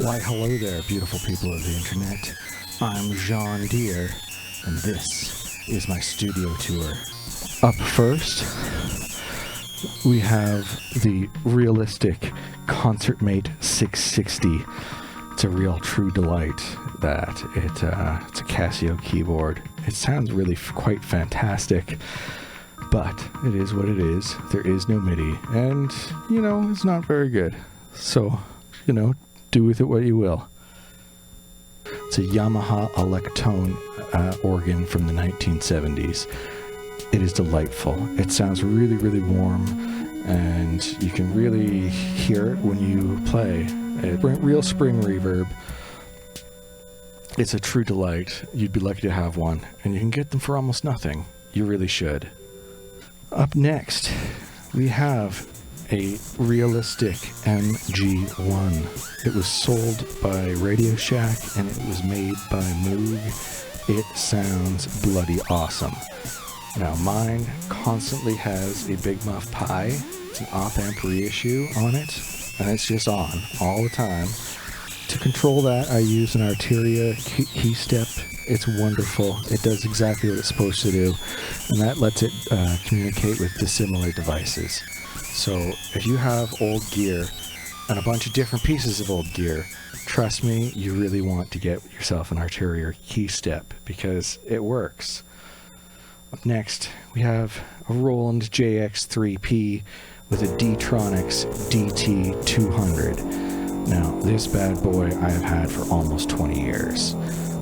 Why, hello there, beautiful people of the internet. I'm John Deere, and this is my studio tour. Up first, we have the realistic Concertmate 660. It's a real true delight that it's a Casio keyboard. It sounds really quite fantastic, but it is what it is. There is no MIDI, and, you know, it's not very good. So, you know, do with it what you will. It's a Yamaha Electron organ from the 1970s. It is delightful. It sounds really, really warm, and you can really hear it when you play. Real spring reverb. It's a true delight. You'd be lucky to have one, and you can get them for almost nothing. You really should. Up next, we have a realistic MG1. It was sold by Radio Shack, and it was made by Moog. It sounds bloody awesome. Now, mine constantly has a Big Muff Pi. It's an op-amp reissue on it, and it's just on all the time. To control that, I use an Arteria key step. It's wonderful. It does exactly what it's supposed to do, and that lets it communicate with dissimilar devices. So if you have old gear and a bunch of different pieces of old gear, trust me, you really want to get yourself an Arteria key step because it works. Up next, we have a Roland JX3P with a D-Tronics DT200. Now, this bad boy I have had for almost 20 years.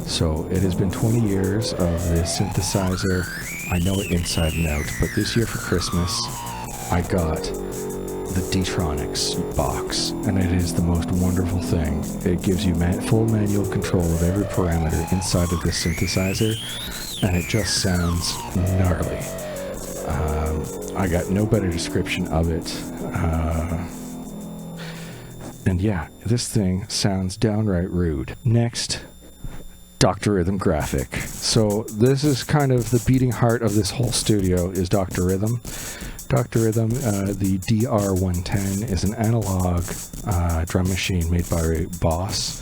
So it has been 20 years of this synthesizer. I know it inside and out, but this year for Christmas, I got the D-Tronics box, and it is the most wonderful thing. It gives you full manual control of every parameter inside of this synthesizer, and it just sounds gnarly. I got no better description of it. And yeah, this thing sounds downright rude. Next, Dr. Rhythm Graphic. So this is kind of the beating heart of this whole studio is Dr. Rhythm. Dr. Rhythm, the DR110 is an analog drum machine made by Boss.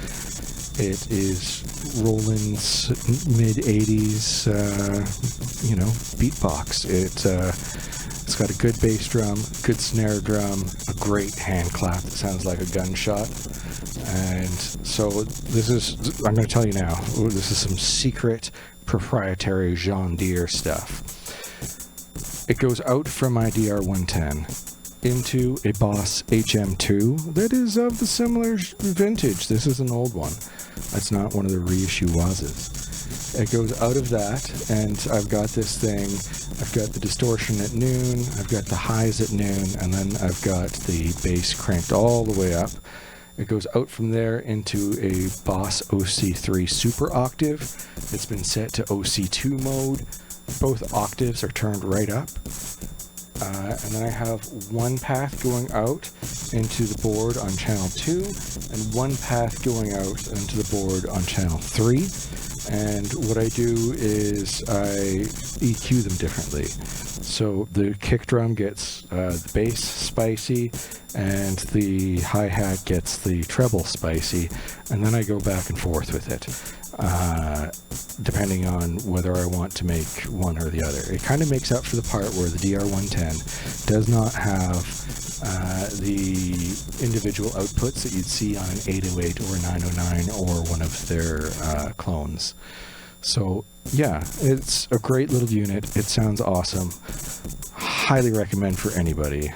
It is Roland's mid-80s, beatbox. It's got a good bass drum, good snare drum, a great hand clap that sounds like a gunshot. And so this is, I'm going to tell you now, this is some secret proprietary John Deere stuff. It goes out from my DR110 into a Boss HM2 that is of the similar vintage. This is an old one. It's not one of the reissue Wazes. It goes out of that, and I've got this thing. I've got the distortion at noon, I've got the highs at noon, and then I've got the bass cranked all the way up. It goes out from there into a Boss OC3 Super Octave. It's been set to OC2 mode. Both octaves are turned right up. And then I have one path going out into the board on channel 2 and one path going out into the board on channel 3. And what I do is I EQ them differently. So the kick drum gets the bass spicy and the hi-hat gets the treble spicy, and then I go back and forth with it. Depending on whether I want to make one or the other. It kind of makes up for the part where the DR110 does not have the individual outputs that you'd see on an 808 or a 909 or one of their clones. So yeah, it's a great little unit. It sounds awesome. Highly recommend for anybody.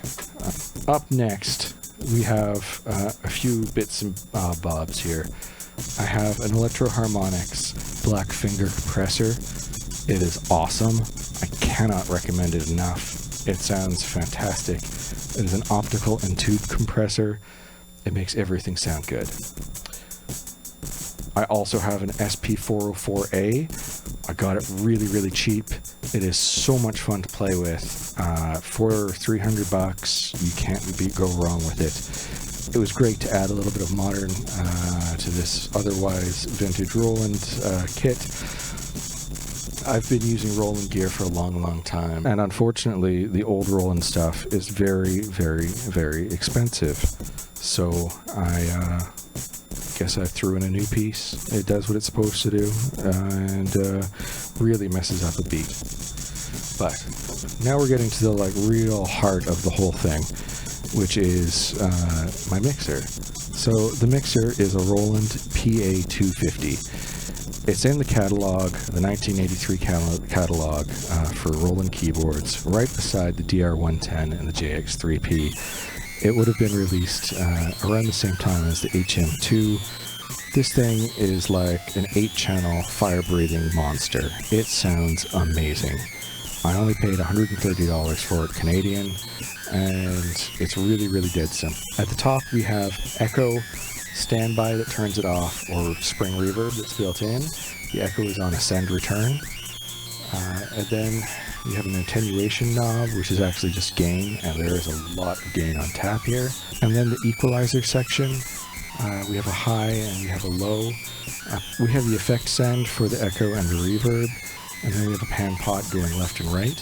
Up next, we have a few bits and bobs here. I have an Electro Harmonix Black Finger compressor. It is awesome. I cannot recommend it enough. It sounds fantastic. It is an optical and tube compressor. It makes everything sound good. I also have an SP404A. I got it really, really cheap. It is so much fun to play with. For $300, you can't go wrong with it. It was great to add a little bit of modern to this otherwise vintage Roland kit. I've been using Roland gear for a long, long time, and unfortunately the old Roland stuff is very, very, very expensive. So I guess I threw in a new piece. It does what it's supposed to do, and really messes up a beat. But now we're getting to the like real heart of the whole thing, which is my mixer. So the mixer is a Roland PA250. It's in the catalog, the 1983 catalog for Roland keyboards, right beside the DR110 and the JX3P. It would have been released around the same time as the HM2. This thing is like an 8-channel fire-breathing monster. It sounds amazing. I only paid $130 for it Canadian, and it's really, really dead simple. At the top we have echo standby that turns it off, or spring reverb that's built in. The echo is on a send return. And then you have an attenuation knob, which is actually just gain, and there is a lot of gain on tap here. And then the equalizer section, we have a high and we have a low. We have the effect send for the echo and the reverb, and then we have a pan pot going left and right.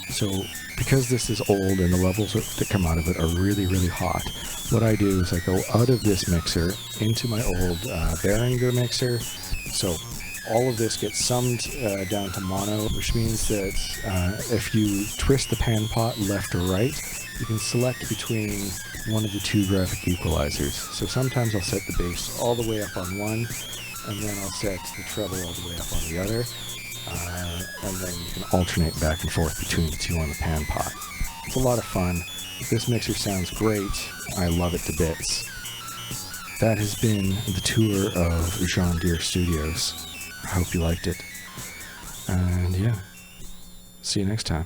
So because this is old and the levels that come out of it are really, really hot, what I do is I go out of this mixer into my old Behringer mixer. So all of this gets summed down to mono, which means that if you twist the pan pot left or right, you can select between one of the two graphic equalizers. So sometimes I'll set the bass all the way up on one, and then I'll set the treble all the way up on the other. And then you can alternate back and forth between the two on the pan pot. It's a lot of fun. This mixer sounds great. I love it to bits. That has been the tour of John Deere Studios. I hope you liked it. And yeah, see you next time.